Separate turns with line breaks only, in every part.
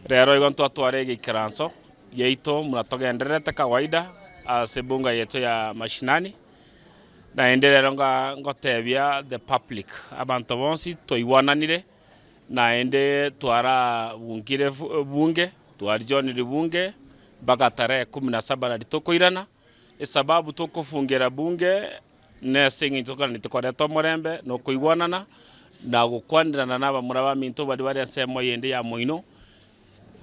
Rero igo twatware gikaranso yeito muratogenderete kawaida ase bunga yetu ya mashinani na endelero ngotebia the public abantu bonsi toiwananire na ende twara bungire bunge twarijonire bunge mpaka tarehe 17 na litokoirana sababu tukufungira bunge nesingi tukana nitukoretwo murembe no kuigwanana na gukwandirana naba muraba minto bari nsemo yende ya moino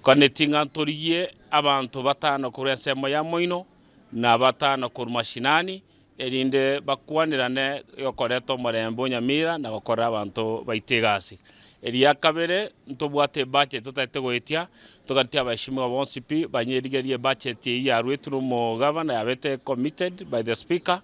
konetinga torigie abantu batano kuri nsemo ya moino na batano kuri mashinani erinde bakwanirane yokoretwo murembe Nyamira na gukora abantu baitegasi eria kabere ntobwate budget tutete gwetia tugatia abashimwa bonsi pi banyerigerie budget ya rwetu mu governor yabete committed by the speaker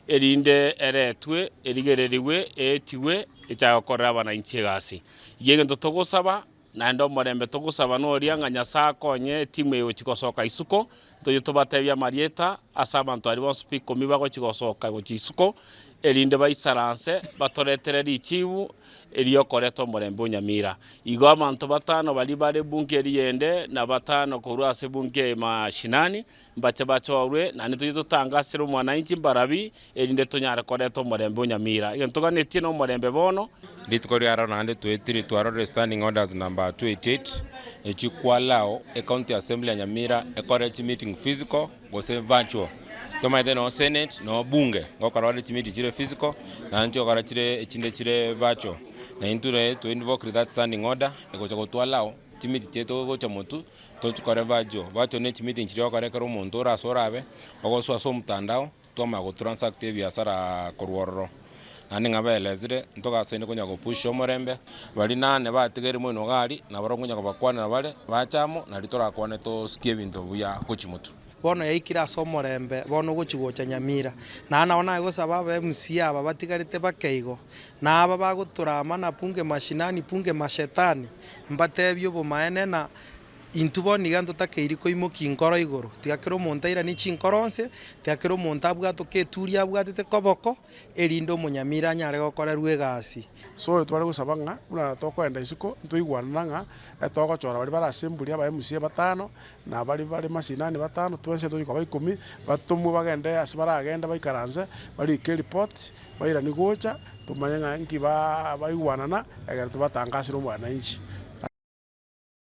erinde eretwe erigereriwe etiwe ichagokora abana inchigasi yege ntotogosaba na ndo murembe togosaba no rianga Nyasaye konye timu yo chikosoka isuko toyutubatebya marieta asaba ntwari bonsi pi komiba go chigosoka go chisuko erinde baisaranse batoretere richibu eriokoretwo murembe Nyamira igo abantu batano bali bare bunge riende na batano kurwa se bunge mashinani mbache bachorwe na nituyutangasira mwananchi mbarabi erinde tonyara koretwo murembe Nyamira iyo ntuganetie no murembe bono
litkori ara nande twetiri twaro standing orders number 288 echikwalao county assembly ya Nyamira ekorech meeting physical gose virtual kama ide no senate no bunge ngokarwale chimiti chire physical na ntio kara chire echinde chire virtual na inture to invoke that standing order ekocha gotwalao chimiti cheto gocha motu tochikore virtual ne chimiti chire okare karo muntu orasorabe ogoswa so mtandao twama go transact biashara korwororo nani ngabelezire ntoka sene konya go push omorembe bali nane batigere mono gari na barongonya go bakwana bale bachamo na litora kwane to skie bintu buya kochimutu
bono yaikira somorembe bono gochigocha Nyamira na naona gosaba ba MC aba batigarite bakeigo na aba baguturama na punge mashinani punge mashetani mbatebyo bumaene na intubo niganto takeiri koimoki nkoro igoro tiakero montaira ni chinkoronse tiakero montabwa toketuria bwatete koboko erindo Munyamira nyare gokora rwegasi
so tware gusabanga una tokwenda isuko ntuigwananga etogochora bari barasemburi aba MC batano na bari mashinani batano twense tuyiko bai 10 batumu bagende asibara agenda baikaranze bari ke report baira ni gocha tumanya ngi baigwanana egera tubatangasira mwananchi